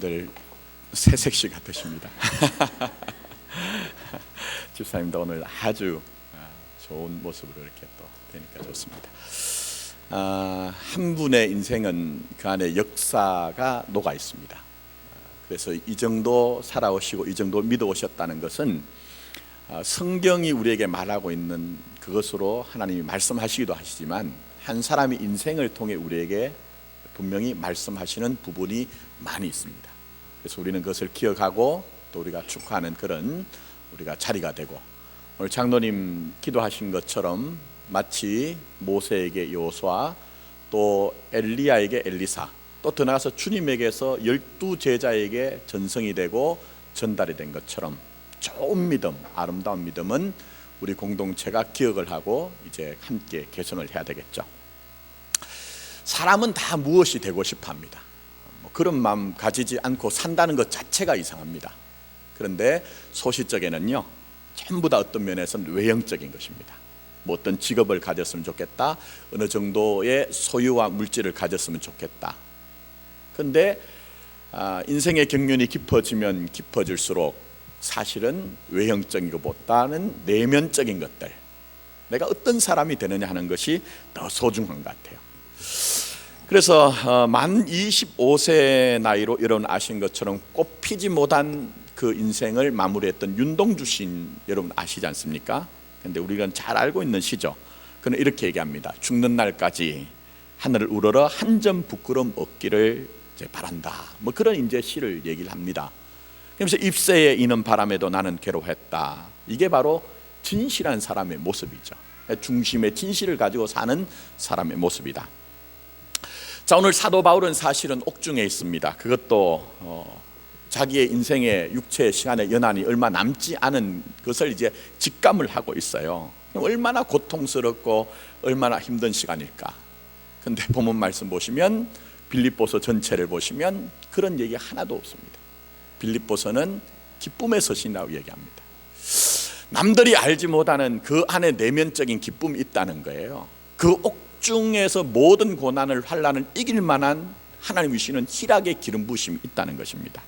집사님들 새색시 같으십니다. 집사님도 오늘 아주 좋은 모습으로 이렇게 또 되니까 좋습니다. 한 분의 인생은 그 안에 역사가 녹아 있습니다. 그래서 이 정도 살아오시고 이 정도 믿어오셨다는 것은 성경이 우리에게 말하고 있는 그것으로 하나님이 말씀하시기도 하시지만 한 사람의 인생을 통해 우리에게 분명히 말씀하시는 부분이 많이 있습니다. 그래서 우리는 그것을 기억하고 또 우리가 축하하는 그런 우리가 자리가 되고, 오늘 장로님 기도하신 것처럼 마치 모세에게 여호수아, 또 엘리야에게 엘리사, 또 더 나아가서 주님에게서 12 제자에게 전성이 되고 전달이 된 것처럼 좋은 믿음, 아름다운 믿음은 우리 공동체가 기억을 하고 이제 함께 개선을 해야 되겠죠. 사람은 다 무엇이 되고 싶어 합니다. 그런 마음 가지지 않고 산다는 것 자체가 이상합니다. 그런데 소시적에는요, 전부 다 어떤 면에서는 외형적인 것입니다. 뭐 어떤 직업을 가졌으면 좋겠다, 어느 정도의 소유와 물질을 가졌으면 좋겠다. 그런데 인생의 경륜이 깊어지면 깊어질수록 사실은 외형적인 것보다는 내면적인 것들, 내가 어떤 사람이 되느냐 하는 것이 더 소중한 것 같아요. 그래서 만 25세 나이로 일어나신 것처럼 꽃피지 못한 그 인생을 마무리했던 윤동주 시인 여러분 아시지 않습니까? 근데 우리가 잘 알고 있는 시죠. 그는 이렇게 얘기합니다. 죽는 날까지 하늘을 우러러 한 점 부끄럼 없기를 이제 바란다. 뭐 그런 이제 시를 얘기를 합니다. 그러면서 잎새에 이는 바람에도 나는 괴로웠다. 이게 바로 진실한 사람의 모습이죠. 중심의 진실을 가지고 사는 사람의 모습이다. 자, 오늘 사도 바울은 사실은 옥중에 있습니다. 그것도 자기의 인생의 육체의 시간의 연한이 얼마 남지 않은 것을 이제 직감을 하고 있어요. 얼마나 고통스럽고 얼마나 힘든 시간일까. 근데 본문 말씀 보시면, 빌립보서 전체를 보시면 그런 얘기 하나도 없습니다. 빌립보서는 기쁨의 서신이라고 얘기합니다. 남들이 알지 못하는 그 안에 내면적인 기쁨이 있다는 거예요. 그 옥중에서 모든 고난을 환난을 이길 만한 하나님 주시는 희락의 기름 부심이 있다는 것입니다.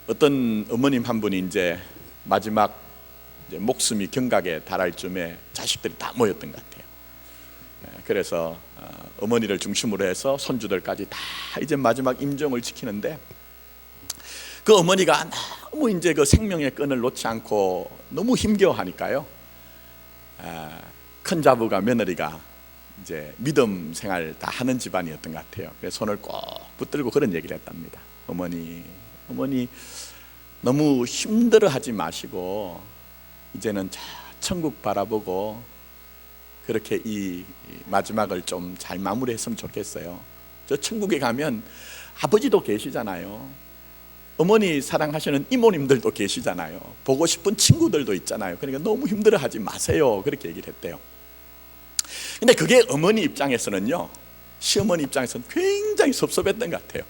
어떤 어머님 한 분이 이제 마지막 목숨이 경각에 달할 쯤에 자식들이 다 모였던 것 같아요. 그래서 어머니를 중심으로 해서 손주들까지 다 이제 마지막 임종을 지키는데, 그 어머니가 너무 이제 그 생명의 끈을 놓지 않고 너무 힘겨워하니까요, 큰 자부가 며느리가 이제 믿음 생활 다 하는 집안이었던 것 같아요. 그래서 손을 꼭 붙들고 그런 얘기를 했답니다. 어머니 너무 힘들어하지 마시고 이제는 천국 바라보고 그렇게 이 마지막을 좀 잘 마무리했으면 좋겠어요. 저 천국에 가면 아버지도 계시잖아요. 어머니 사랑하시는 이모님들도 계시잖아요. 보고 싶은 친구들도 있잖아요. 그러니까 너무 힘들어하지 마세요. 그렇게 얘기를 했대요. 근데 그게 어머니 입장에서는요, 시어머니 입장에서는 굉장히 섭섭했던 것 같아요.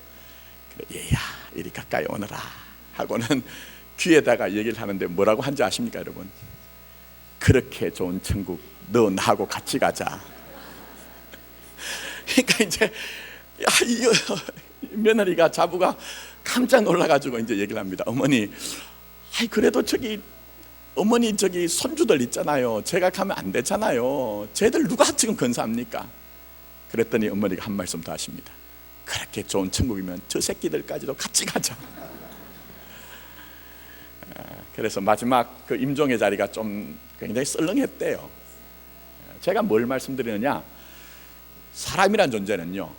그래, 얘야 이리 가까이 오너라 하고는 귀에다가 얘기를 하는데 뭐라고 한지 아십니까 여러분? 그렇게 좋은 천국 너 나하고 같이 가자. 그러니까 이제 이 며느리가 자부가 깜짝 놀라가지고 이제 얘기를 합니다. 어머니, 그래도 어머니 손주들 있잖아요. 제가 가면 안 되잖아요. 쟤들 누가 지금 건사합니까? 그랬더니 어머니가 한 말씀 더 하십니다. 그렇게 좋은 천국이면 저 새끼들까지도 같이 가자. 그래서 마지막 그 임종의 자리가 좀 굉장히 썰렁했대요. 제가 뭘 말씀드리느냐, 사람이란 존재는요,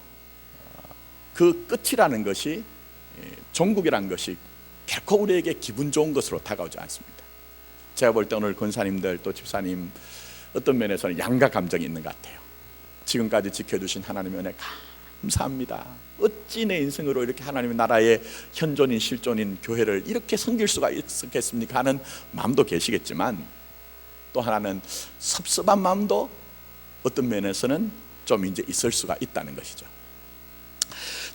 그 끝이라는 것이, 종국이라는 것이 결코 우리에게 기분 좋은 것으로 다가오지 않습니다. 제가 볼 때 오늘 권사님들 또 집사님 어떤 면에서는 양가 감정이 있는 것 같아요. 지금까지 지켜주신 하나님의 은혜 감사합니다. 어찌 내 인생으로 이렇게 하나님의 나라의 현존인 실존인 교회를 이렇게 섬길 수가 있었겠습니까 하는 마음도 계시겠지만, 또 하나는 섭섭한 마음도 어떤 면에서는 좀 이제 있을 수가 있다는 것이죠.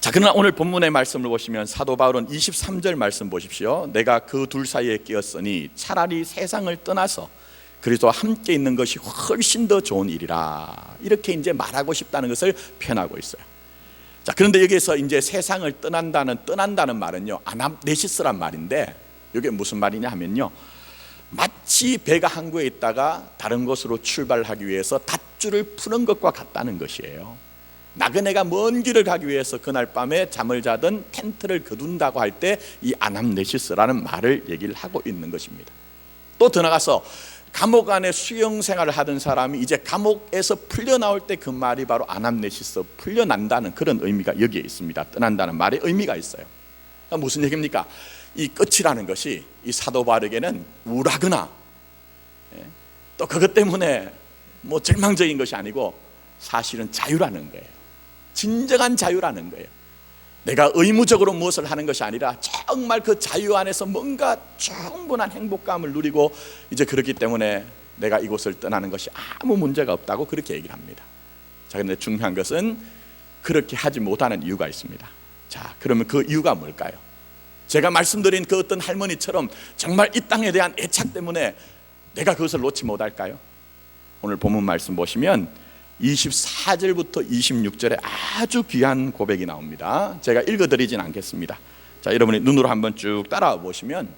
자, 그러나 오늘 본문의 말씀을 보시면 사도 바울은 23절 말씀 보십시오. 내가 그 둘 사이에 끼었으니 차라리 세상을 떠나서 그리스도와 함께 있는 것이 훨씬 더 좋은 일이라, 이렇게 이제 말하고 싶다는 것을 표현하고 있어요. 자, 그런데 여기에서 이제 세상을 떠난다는 말은요, 아납네시스란 말인데, 이게 무슨 말이냐 하면요, 마치 배가 항구에 있다가 다른 곳으로 출발하기 위해서 닷줄을 푸는 것과 같다는 것이에요. 나그네가 먼 길을 가기 위해서 그날 밤에 잠을 자든 텐트를 거둔다고 할 때 이 아납네시스라는 말을 얘기를 하고 있는 것입니다. 또 더 나가서 감옥 안에 수용 생활을 하던 사람이 이제 감옥에서 풀려나올 때 그 말이 바로 아납네시스, 풀려난다는 그런 의미가 여기에 있습니다. 떠난다는 말의 의미가 있어요. 그러니까 무슨 얘기입니까? 이 끝이라는 것이 이 사도 바울에게는 우울하거나 또 그것 때문에 뭐 절망적인 것이 아니고 사실은 자유라는 거예요. 진정한 자유라는 거예요. 내가 의무적으로 무엇을 하는 것이 아니라 정말 그 자유 안에서 뭔가 충분한 행복감을 누리고 이제 그렇기 때문에 내가 이곳을 떠나는 것이 아무 문제가 없다고 그렇게 얘기를 합니다. 자, 그런데 중요한 것은 그렇게 하지 못하는 이유가 있습니다. 자, 그러면 그 이유가 뭘까요? 제가 말씀드린 그 어떤 할머니처럼 정말 이 땅에 대한 애착 때문에 내가 그것을 놓지 못할까요? 오늘 본문 말씀 보시면 24절부터 26절에 아주 귀한 고백이 나옵니다. 제가 읽어드리진 않겠습니다. 자, 여러분이 눈으로 한번 쭉 따라와 보시면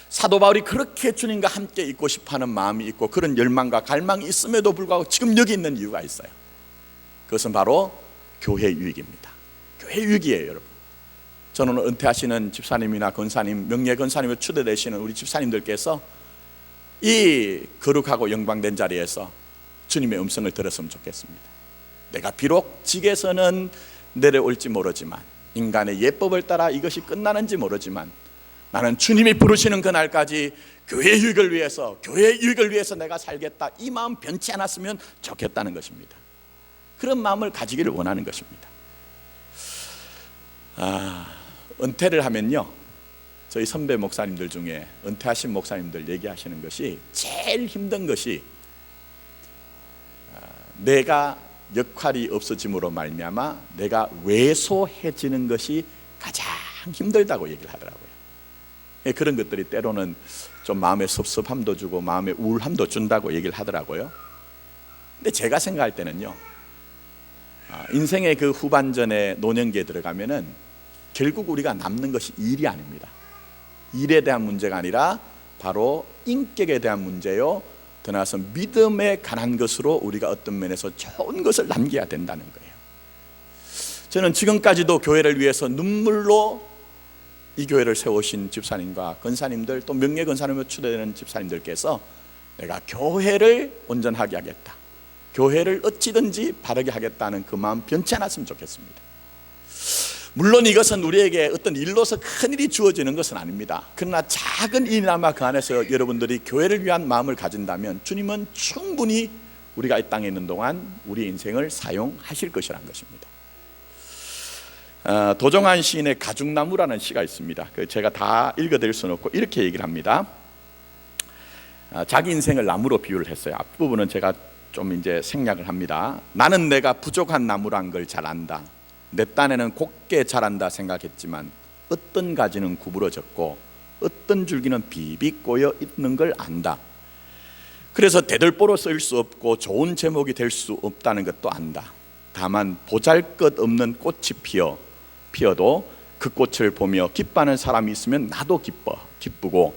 사도 바울이 그렇게 주님과 함께 있고 싶어하는 마음이 있고 그런 열망과 갈망이 있음에도 불구하고 지금 여기 있는 이유가 있어요. 그것은 바로 교회 유익입니다. 교회 유익이에요, 여러분. 저는 은퇴하시는 집사님이나 권사님, 명예 권사님을 추대되시는 우리 집사님들께서 이 거룩하고 영광된 자리에서 주님의 음성을 들었으면 좋겠습니다. 내가 비록 지게서는 내려올지 모르지만, 인간의 예법을 따라 이것이 끝나는지 모르지만, 나는 주님이 부르시는 그날까지 교회의 유익을 위해서 내가 살겠다, 이 마음 변치 않았으면 좋겠다는 것입니다. 그런 마음을 가지기를 원하는 것입니다. 은퇴를 하면요, 저희 선배 목사님들 중에 은퇴하신 목사님들 얘기하시는 것이 제일 힘든 것이 내가 역할이 없어짐으로 말미암아 내가 왜소해지는 것이 가장 힘들다고 얘기를 하더라고요. 그런 것들이 때로는 좀 마음에 섭섭함도 주고 마음에 우울함도 준다고 얘기를 하더라고요. 근데 제가 생각할 때는요, 인생의 그 후반전에 노년기에 들어가면은 결국 우리가 남는 것이 일이 아닙니다. 일에 대한 문제가 아니라 바로 인격에 대한 문제요, 더 나아가서 믿음에 관한 것으로 우리가 어떤 면에서 좋은 것을 남겨야 된다는 거예요. 저는 지금까지도 교회를 위해서 눈물로 이 교회를 세우신 집사님과 권사님들, 또 명예 권사님으로 추대되는 집사님들께서 내가 교회를 온전하게 하겠다, 교회를 어찌든지 바르게 하겠다는 그 마음 변치 않았으면 좋겠습니다. 물론 이것은 우리에게 어떤 일로서 큰 일이 주어지는 것은 아닙니다. 그러나 작은 일이나마 그 안에서 여러분들이 교회를 위한 마음을 가진다면 주님은 충분히 우리가 이 땅에 있는 동안 우리 인생을 사용하실 것이라는 것입니다. 도종환 시인의 가죽나무라는 시가 있습니다. 제가 다 읽어드릴 수는 없고 이렇게 얘기를 합니다. 자기 인생을 나무로 비유를 했어요. 앞부분은 제가 좀 이제 생략을 합니다. 나는 내가 부족한 나무란 걸 잘 안다. 내 딴에는 곱게 자란다 생각했지만 어떤 가지는 구부러졌고 어떤 줄기는 비비 꼬여 있는 걸 안다. 그래서 대들보로 쓰일 수 없고 좋은 제목이 될 수 없다는 것도 안다. 다만 보잘것없는 꽃이 피어도 그 꽃을 보며 기뻐하는 사람이 있으면 나도 기쁘고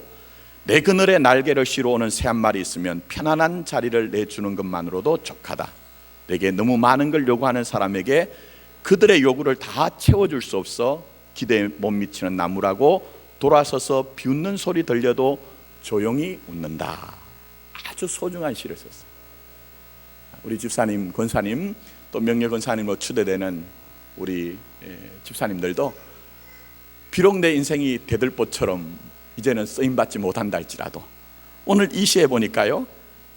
내 그늘에 날개를 실어 오는 새 한 마리 있으면 편안한 자리를 내주는 것만으로도 족하다. 내게 너무 많은 걸 요구하는 사람에게 그들의 요구를 다 채워줄 수 없어 기대에 못 미치는 나무라고 돌아서서 비웃는 소리 들려도 조용히 웃는다. 아주 소중한 시를 썼어요. 우리 집사님, 권사님, 또 명예 권사님으로 추대되는 우리 집사님들도 비록 내 인생이 대들보처럼 이제는 쓰임받지 못한다 할지라도 오늘 이 시에 보니까요,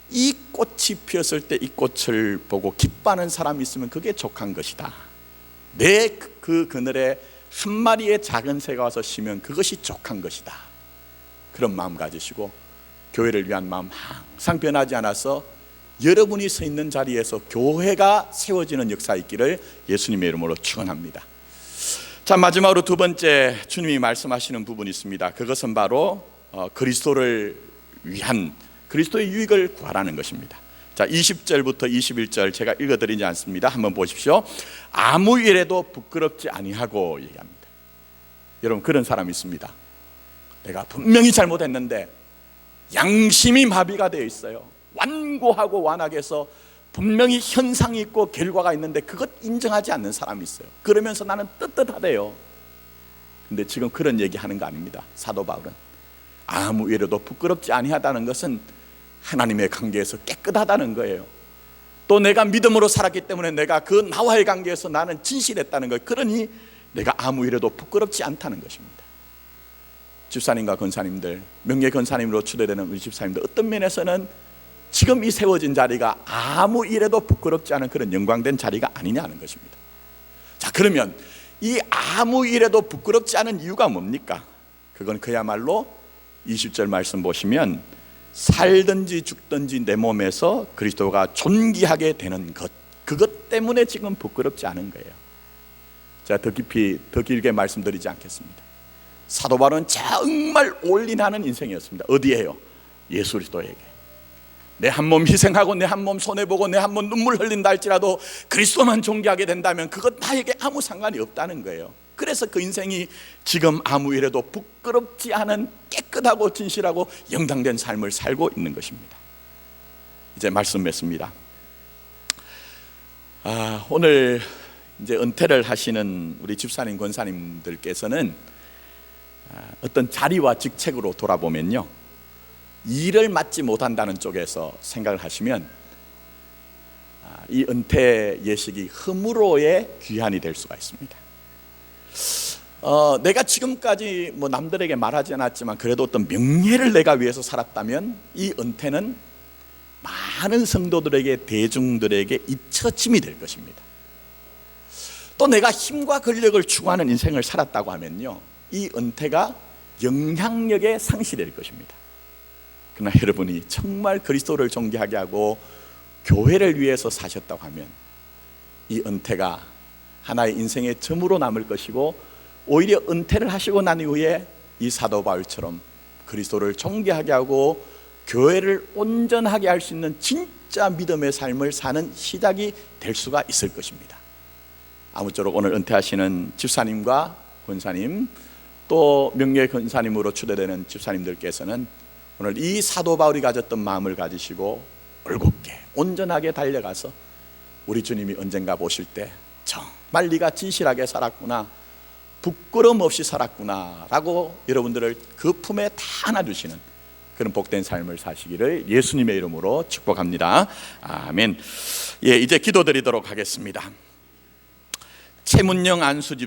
이 꽃이 피었을 때 이 꽃을 보고 기뻐하는 사람이 있으면 그게 족한 것이다. 내 그 그늘에 한 마리의 작은 새가 와서 쉬면 그것이 족한 것이다. 그런 마음 가지시고 교회를 위한 마음 항상 변하지 않아서 여러분이 서 있는 자리에서 교회가 세워지는 역사 있기를 예수님의 이름으로 축원합니다. 자, 마지막으로 두 번째 주님이 말씀하시는 부분이 있습니다. 그것은 바로 그리스도를 위한, 그리스도의 유익을 구하라는 것입니다. 자, 20절부터 21절 제가 읽어드리지 않습니다. 한번 보십시오. 아무 일에도 부끄럽지 아니하고 얘기합니다. 여러분, 그런 사람이 있습니다. 내가 분명히 잘못했는데 양심이 마비가 되어 있어요. 완고하고 완악해서 분명히 현상이 있고 결과가 있는데 그것 인정하지 않는 사람이 있어요. 그러면서 나는 떳떳하대요. 근데 지금 그런 얘기하는 거 아닙니다. 사도 바울은 아무 일에도 부끄럽지 아니하다는 것은 하나님의 관계에서 깨끗하다는 거예요. 또 내가 믿음으로 살았기 때문에 내가 그 나와의 관계에서 나는 진실했다는 거예요. 그러니 내가 아무 일에도 부끄럽지 않다는 것입니다. 집사님과 권사님들, 명예 권사님으로 추대되는 우리 집사님들, 어떤 면에서는 지금 이 세워진 자리가 아무 일에도 부끄럽지 않은 그런 영광된 자리가 아니냐는 것입니다. 자, 그러면 이 아무 일에도 부끄럽지 않은 이유가 뭡니까? 그건 그야말로 20절 말씀 보시면 살든지 죽든지 내 몸에서 그리스도가 존귀하게 되는 것, 그것 때문에 지금 부끄럽지 않은 거예요. 제가 더 깊이 더 길게 말씀드리지 않겠습니다. 사도 바울은 정말 올인하는 인생이었습니다. 어디에요? 예수 그리스도에게. 내 한 몸 희생하고 내 한 몸 손해보고 내 한 몸 눈물 흘린다 할지라도 그리스도만 존귀하게 된다면 그것 나에게 아무 상관이 없다는 거예요. 그래서 그 인생이 지금 아무 일에도 부끄럽지 않은 깨끗하고 진실하고 영당된 삶을 살고 있는 것입니다. 이제 말씀 맺습니다. 오늘 이제 은퇴를 하시는 우리 집사님 권사님들께서는 어떤 자리와 직책으로 돌아보면요, 일을 맡지 못한다는 쪽에서 생각을 하시면 이 은퇴 예식이 흠으로의 귀환이 될 수가 있습니다. 내가 지금까지 뭐 남들에게 말하지 않았지만 그래도 어떤 명예를 내가 위해서 살았다면 이 은퇴는 많은 성도들에게, 대중들에게 잊혀짐이 될 것입니다. 또 내가 힘과 권력을 추구하는 인생을 살았다고 하면요, 이 은퇴가 영향력에 상실될 것입니다. 그러나 여러분이 정말 그리스도를 존귀하게 하고 교회를 위해서 사셨다고 하면 이 은퇴가 하나의 인생의 점으로 남을 것이고, 오히려 은퇴를 하시고 난 이후에 이 사도 바울처럼 그리스도를 존귀하게 하고 교회를 온전하게 할 수 있는 진짜 믿음의 삶을 사는 시작이 될 수가 있을 것입니다. 아무쪼록 오늘 은퇴하시는 집사님과 권사님, 또 명예 권사님으로 추대되는 집사님들께서는 오늘 이 사도 바울이 가졌던 마음을 가지시고 올곧게 온전하게 달려가서 우리 주님이 언젠가 보실 때 정말 네가 진실하게 살았구나, 부끄러움 없이 살았구나 라고 여러분들을 그 품에 다 안아주시는 그런 복된 삶을 사시기를 예수님의 이름으로 축복합니다. 아멘. 예, 이제 기도드리도록 하겠습니다. 최문영 안수 집